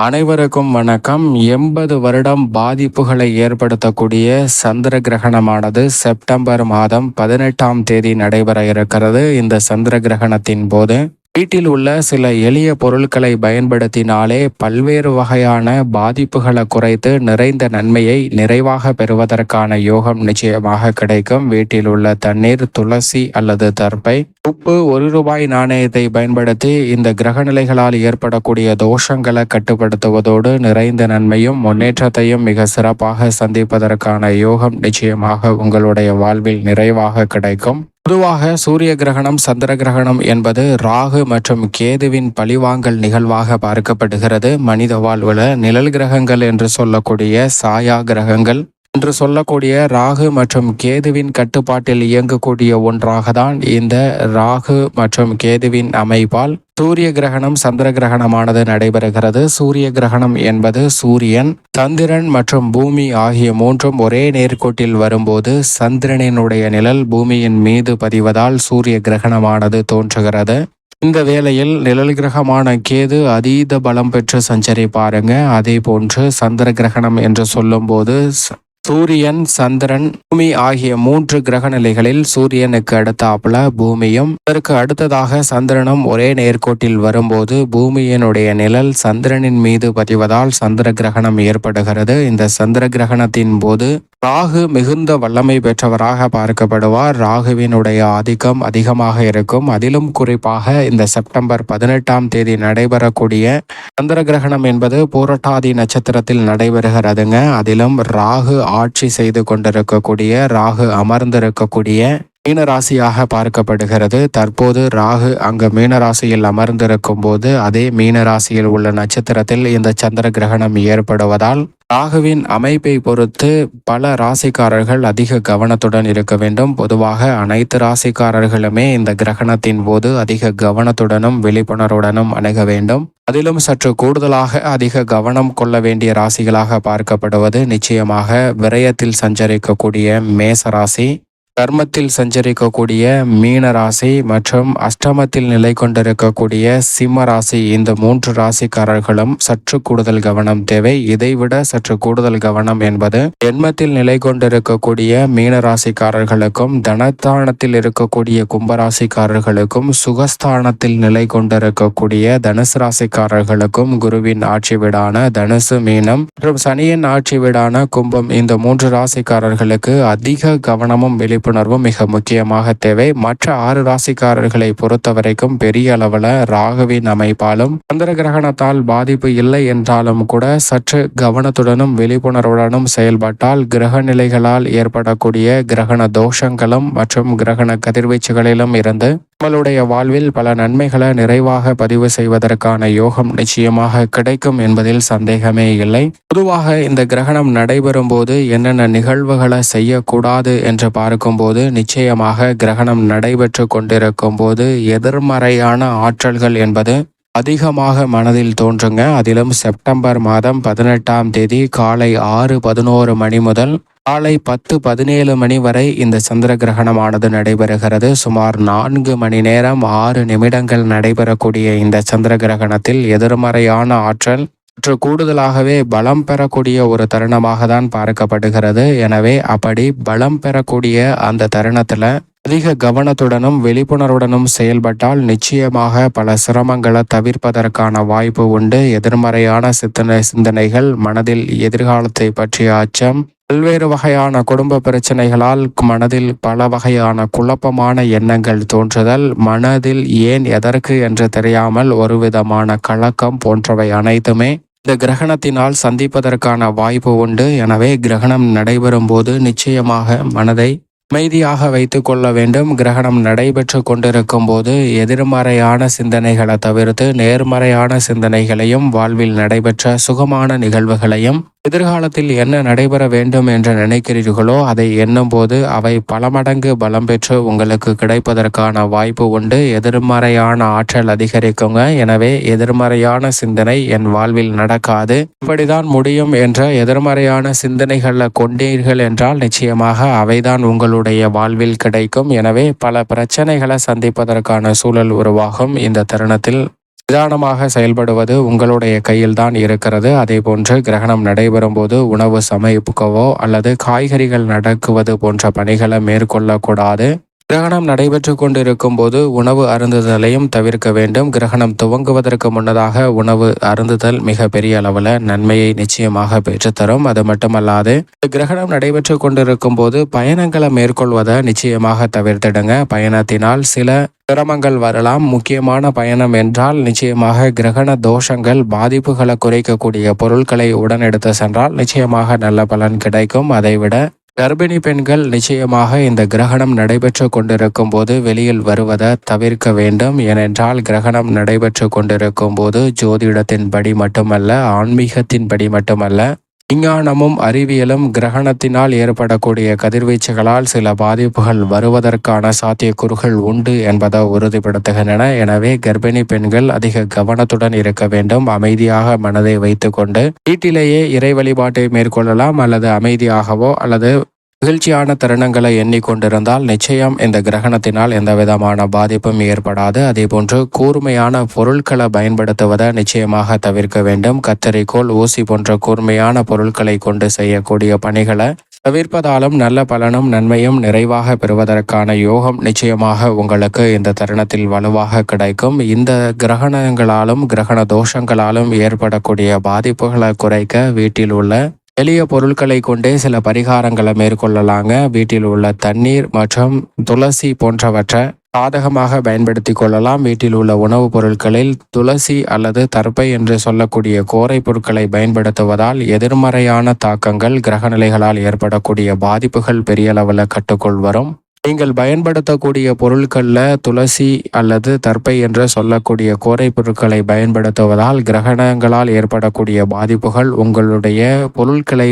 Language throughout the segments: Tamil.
அனைவருக்கும் வணக்கம். 80 வருடம் பாதிப்புகளை ஏற்படுத்தக்கூடிய சந்திர கிரகணமானது செப்டம்பர் மாதம் 18ஆம் தேதி நடைபெற இருக்கிறது. இந்த சந்திர கிரகணத்தின் போது வீட்டில் உள்ள சில எளிய பொருட்களை பயன்படுத்தினாலே பல்வேறு வகையான பாதிப்புகளை குறைத்து நிறைந்த நன்மையை நிறைவாக பெறுவதற்கான யோகம் நிச்சயமாக கிடைக்கும். வீட்டில் உள்ள தண்ணீர், துளசி அல்லது தர்பை, உப்பு, ₹1 நாணயத்தை பயன்படுத்தி இந்த கிரகநிலைகளால் ஏற்படக்கூடிய தோஷங்களை கட்டுப்படுத்துவதோடு நிறைந்த நன்மையும் முன்னேற்றத்தையும் மிக சிறப்பாக சந்திப்பதற்கான யோகம் நிச்சயமாக உங்களுடைய வாழ்வில் நிறைவாக கிடைக்கும். பொதுவாக சூரிய கிரகணம், சந்திர கிரகணம் என்பது ராகு மற்றும் கேதுவின் பழிவாங்கல் நிகழ்வாக பார்க்கப்படுகிறது. மனித வாழ்வில் நிழல் கிரகங்கள் என்று சொல்லக்கூடிய சாயா கிரகங்கள் என்று சொல்லக்கூடிய ராகு மற்றும் கேதுவின் கட்டுப்பாட்டில் இயங்கக்கூடிய ஒன்றாக தான் இந்த ராகு மற்றும் கேதுவின் அமைப்பால் சூரிய கிரகணம், சந்திர கிரகணமானது நடைபெறுகிறது. சூரிய கிரகணம் என்பது சூரியன், சந்திரன் மற்றும் பூமி ஆகிய மூன்றும் ஒரே நேர்கோட்டில் வரும்போது சந்திரனினுடைய நிழல் பூமியின் மீது பதிவதால் சூரிய கிரகணமானது தோன்றுகிறது. இந்த வேளையில் நிழல் கிரகமான கேது அதீத பலம் பெற்று சஞ்சரிப்பாருங்க. அதே போன்று சந்திர கிரகணம் என்று சொல்லும்போது சூரியன், சந்திரன், பூமி ஆகிய 3 கிரக நிலைகளில் சூரியனுக்கு அடுத்தாப்புல பூமியும், அதற்கு அடுத்ததாக சந்திரனும் ஒரே நேர்கோட்டில் வரும்போது பூமியினுடைய நிழல் சந்திரனின் மீது பதிவதால் சந்திர கிரகணம் ஏற்படுகிறது. இந்த சந்திர கிரகணத்தின் போது ராகு மிகுந்த வல்லமை பெற்றவராக பார்க்கப்படுவார். ராகுவினுடைய ஆதிக்கம் அதிகமாக இருக்கும். அதிலும் குறிப்பாக இந்த செப்டம்பர் 18ஆம் தேதி நடைபெறக்கூடிய சந்திர கிரகணம் என்பது பூரட்டாதி நட்சத்திரத்தில் நடைபெறுகிறதுங்க. அதிலும் ராகு ஆட்சி செய்து கொண்டிருக்கக்கூடிய, ராகு அமர்ந்திருக்கக்கூடிய மீனராசியாக பார்க்கப்படுகிறது. தற்போது ராகு அங்கு மீனராசியில் அமர்ந்திருக்கும் போது அதே மீனராசியில் உள்ள நட்சத்திரத்தில் இந்த சந்திர கிரகணம் ஏற்படுவதால் ராகுவின் அமைப்பை பொறுத்து பல ராசிக்காரர்கள் அதிக கவனத்துடன் இருக்க வேண்டும். பொதுவாக அனைத்து ராசிக்காரர்களுமே இந்த கிரகணத்தின் போது அதிக கவனத்துடனும் விழிப்புணர்வுடனும் அணுக வேண்டும். அதிலும் சற்று கூடுதலாக அதிக கவனம் கொள்ள வேண்டிய ராசிகளாக பார்க்கப்படுவது நிச்சயமாக விரயத்தில் சஞ்சரிக்கக்கூடிய மேசராசி, கர்மத்தில் சஞ்சரிக்கக்கூடிய மீன ராசி மற்றும் அஷ்டமத்தில் நிலை கொண்டிருக்கக்கூடிய சிம்ம ராசி. இந்த 3 ராசிக்காரர்களும் சற்று கூடுதல் கவனம் தேவை. இதைவிட சற்று கூடுதல் கவனம் என்பது ஜென்மத்தில் நிலை கொண்டிருக்கக்கூடிய மீன ராசிக்காரர்களுக்கும், தனஸ்தானத்தில் இருக்கக்கூடிய கும்பராசிக்காரர்களுக்கும், சுகஸ்தானத்தில் நிலை கொண்டிருக்கக்கூடிய தனுசு ராசிக்காரர்களுக்கும், குருவின் ஆட்சி வீடான தனுசு, மீனம் மற்றும் சனியின் ஆட்சி வீடான கும்பம், இந்த 3 ராசிக்காரர்களுக்கு அதிக கவனமும் விழிப்புணர்வும் மிக முக்கியமாக தேவை. மற்ற 6 ராசிக்காரர்களை பொறுத்த வரைக்கும் பெரிய அளவில் ராகுவின் அமைப்பாலும் சந்திர கிரகணத்தால் பாதிப்பு இல்லை என்றாலும் கூட சற்று கவனத்துடனும் விழிப்புணர்வுடனும் செயல்பட்டால் கிரக நிலைகளால் ஏற்படக்கூடிய கிரகண தோஷங்களும் மற்றும் கிரகண கதிர்வீச்சுகளிலும் இருந்து நம்மளுடைய வாழ்வில் பல நன்மைகளை நிறைவாக பதிவு செய்வதற்கான யோகம் நிச்சயமாக கிடைக்கும் என்பதில் சந்தேகமே இல்லை. பொதுவாக இந்த கிரகணம் நடைபெறும் போது என்னென்ன நிகழ்வுகளை செய்யக்கூடாது என்று பார்க்கும்போது நிச்சயமாக கிரகணம் நடைபெற்று கொண்டிருக்கும் போது எதிர்மறையான ஆற்றல்கள் என்பது அதிகமாக மனதில் தோன்றுங்க. அதிலும் செப்டம்பர் மாதம் 18ஆம் தேதி காலை 6:11 மணி முதல் காலை 10:17 மணி வரை இந்த சந்திர கிரகணமானது நடைபெறுகிறது. சுமார் 4 மணி நேரம் 6 நிமிடங்கள் நடைபெறக்கூடிய இந்த சந்திர கிரகணத்தில் எதிர்மறையான ஆற்றல் சற்று கூடுதலாகவே பலம் பெறக்கூடிய ஒரு தருணமாக தான் பார்க்கப்படுகிறது. எனவே அப்படி பலம் பெறக்கூடிய அந்த தருணத்துல அதிக கவனத்துடனும் விழிப்புணர்வுடனும் செயல்பட்டால் நிச்சயமாக பல சிரமங்களை தவிர்ப்பதற்கான வாய்ப்பு உண்டு. எதிர்மறையான சிந்தனைகள், மனதில் எதிர்காலத்தை பற்றிய அச்சம், பல்வேறு வகையான குடும்ப பிரச்சனைகளால் மனதில் பல வகையான குழப்பமான எண்ணங்கள் தோன்றுதல், மனதில் ஏன் எதற்கு என்று தெரியாமல் ஒரு விதமான கலக்கம் போன்றவை அனைத்துமே இந்த கிரகணத்தினால் சந்திப்பதற்கான வாய்ப்பு உண்டு. எனவே கிரகணம் நடைபெறும் போது நிச்சயமாக மனதை அமைதியாக வைத்து கொள்ள வேண்டும். கிரகணம் நடைபெற்று கொண்டிருக்கும் போது எதிர்மறையான சிந்தனைகளை தவிர்த்து நேர்மறையான சிந்தனைகளையும், வாழ்வில் நடைபெற்ற சுகமான நிகழ்வுகளையும், எதிர்காலத்தில் என்ன நடைபெற வேண்டும் என்று நினைக்கிறீர்களோ அதை எண்ணும் போது அவை பல மடங்கு பலம் பெற்று உங்களுக்கு கிடைப்பதற்கான வாய்ப்பு உண்டு. எதிர்மறையான ஆற்றல் அதிகரிக்குங்க. எனவே எதிர்மறையான சிந்தனை என் வாழ்வில் நடக்காது, இப்படிதான் முடியும் என்ற எதிர்மறையான சிந்தனைகளை கொண்டீர்கள் என்றால் நிச்சயமாக அவைதான் உங்களுடைய வாழ்வில் கிடைக்கும். எனவே பல பிரச்சனைகளை சந்திப்பதற்கான சூழல் உருவாகும். இந்த தருணத்தில் நிதானமாக செயல்படுவது உங்களுடைய கையில்தான் இருக்கிறது. அதே போன்று கிரகணம் நடைபெறும் போது உணவு சமைக்கவோ அல்லது காய்கறிகள் நறுக்குவது போன்ற பணிகளை மேற்கொள்ளக்கூடாது. கிரகணம் நடைபெற்று கொண்டிருக்கும் போது உணவு அருந்துதலையும் தவிர்க்க வேண்டும். கிரகணம் துவங்குவதற்கு முன்னதாக உணவு அருந்துதல் மிக பெரிய அளவில் நன்மையை நிச்சயமாக பெற்றுத்தரும். அது மட்டுமல்லாது கிரகணம் நடைபெற்று கொண்டிருக்கும் போது பயணங்களை மேற்கொள்வதை நிச்சயமாக தவிர்த்திடுங்க. பயணத்தினால் சில சிரமங்கள் வரலாம். முக்கியமான பயணம் என்றால் நிச்சயமாக கிரகண தோஷங்கள் பாதிப்புகளை குறைக்கக்கூடிய பொருட்களை உடன் எடுத்து சென்றால் நிச்சயமாக நல்ல பலன் கிடைக்கும். அதைவிட கர்ப்பிணி பெண்கள் நிச்சயமாக இந்த கிரகணம் நடைபெற்று கொண்டிருக்கும் போது வெளியில் வருவதை தவிர்க்க வேண்டும். ஏனென்றால் கிரகணம் நடைபெற்று கொண்டிருக்கும் போது ஜோதிடத்தின்படி மட்டுமல்ல, ஆன்மீகத்தின்படி மட்டுமல்ல, விஞ்ஞானமும் அறிவியலும் கிரகணத்தினால் ஏற்படக்கூடிய கதிர்வீச்சுகளால் சில பாதிப்புகள் வருவதற்கான சாத்தியக்கூறுகள் உண்டு என்பதை உறுதிப்படுத்துகின்றன. எனவே கர்ப்பிணி பெண்கள் அதிக கவனத்துடன் இருக்க வேண்டும். அமைதியாக மனதை வைத்துக்கொண்டு வீட்டிலேயே இறை வழிபாட்டை மேற்கொள்ளலாம். அல்லது அமைதியாகவோ அல்லது மகிழ்ச்சியான தருணங்களை எண்ணிக்கொண்டிருந்தால் நிச்சயம் இந்த கிரகணத்தினால் எந்த விதமான பாதிப்பும் ஏற்படாது. அதேபோன்று கூர்மையான பொருட்களை பயன்படுத்துவதை நிச்சயமாக தவிர்க்க வேண்டும். கத்தரிக்கோல், ஊசி போன்ற கூர்மையான பொருட்களை கொண்டு செய்யக்கூடிய பணிகளை தவிர்ப்பதாலும் நல்ல பலனும் நன்மையும் நிறைவாக பெறுவதற்கான யோகம் நிச்சயமாக உங்களுக்கு இந்த தருணத்தில் வலுவாக கிடைக்கும். இந்த கிரகணங்களாலும் கிரகண தோஷங்களாலும் ஏற்படக்கூடிய பாதிப்புகளை குறைக்க வீட்டில் உள்ள எளிய பொருட்களை கொண்டே சில பரிகாரங்களை மேற்கொள்ளலாங்க. வீட்டில் உள்ள தண்ணீர் மற்றும் துளசி போன்றவற்றை சாதகமாக பயன்படுத்தி கொள்ளலாம். வீட்டில் உள்ள உணவுப் பொருட்களில் துளசி அல்லது தர்பை என்று சொல்லக்கூடிய கோரை பொருட்களை பயன்படுத்துவதால் எதிர்மறையான தாக்கங்கள், கிரகநிலைகளால் ஏற்படக்கூடிய பாதிப்புகள் பெரிய அளவில் கட்டுக்குள் வரும். நீங்கள் பயன்படுத்தக்கூடிய பொருட்களில் துளசி அல்லது தர்பை என்று சொல்லக்கூடிய கோரை பொருட்களை பயன்படுத்துவதால் கிரகணங்களால் ஏற்படக்கூடிய பாதிப்புகள் உங்களுடைய பொருட்களை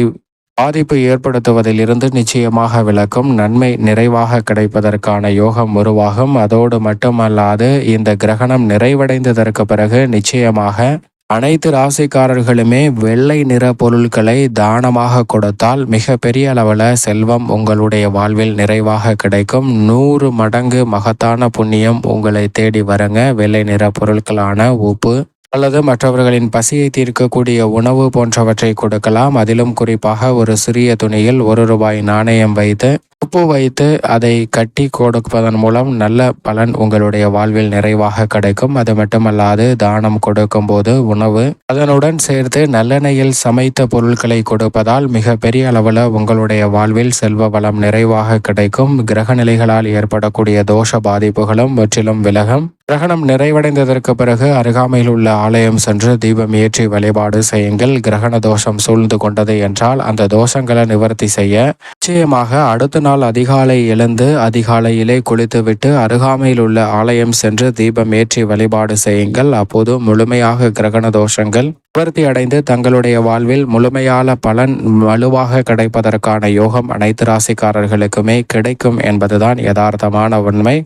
பாதிப்பு ஏற்படுத்துவதிலிருந்து நிச்சயமாக விலக்கும். நன்மை நிறைவாக கிடைப்பதற்கான யோகம் உருவாகும். அதோடு மட்டுமல்லாது இந்த கிரகணம் நிறைவடைந்ததற்கு பிறகு நிச்சயமாக அனைத்து ராசிக்காரர்களுமே வெள்ளை நிற பொருட்களை தானமாக கொடுத்தால் மிக பெரிய அளவில் செல்வம் உங்களுடைய வாழ்வில் நிறைவாக கிடைக்கும். 100 மடங்கு மகத்தான புண்ணியம் உங்களை தேடி வருங்க. வெள்ளை நிற பொருட்களான உப்பு அல்லது மற்றவர்களின் பசியை தீர்க்கக்கூடிய உணவு போன்றவற்றை கொடுக்கலாம். அதிலும் குறிப்பாக ஒரு சிறிய துணியில் ₹1 நாணயம் வைத்து உப்பு வைத்து அதை கட்டி கொடுப்பதன் மூலம் நல்ல பலன் உங்களுடைய வாழ்வில் நிறைவாக கிடைக்கும். அது மட்டுமல்லாது தானம் கொடுக்கும் போது உணவு அதனுடன் சேர்த்து நல்லெண்ணெயில் சமைத்த பொருட்களை கொடுப்பதால் மிக பெரிய அளவில் உங்களுடைய வாழ்வில் செல்வ வளம் நிறைவாக கிடைக்கும். கிரக நிலைகளால் ஏற்படக்கூடிய தோஷ பாதிப்புகளும் முற்றிலும் விலகும். கிரகணம் நிறைவடைந்ததற்கு பிறகு அருகாமையில் உள்ள ஆலயம் சென்று தீபம் ஏற்றி வழிபாடு செய்யுங்கள். கிரகண தோஷம் சூழ்ந்து கொண்டது என்றால் அந்த தோஷங்களை நிவர்த்தி செய்ய நிச்சயமாக அடுத்த நாள் அதிகாலை எழுந்து அதிகாலையிலே குளித்துவிட்டு அருகாமையில் உள்ள ஆலயம் சென்று தீபம் ஏற்றி வழிபாடு செய்யுங்கள். அப்போது முழுமையாக கிரகண தோஷங்கள் நிவர்த்தி அடைந்து தங்களுடைய வாழ்வில் முழுமையான பலன் வலுவாக கிடைப்பதற்கான யோகம் அனைத்து ராசிக்காரர்களுக்குமே கிடைக்கும் என்பதுதான் யதார்த்தமான உண்மை.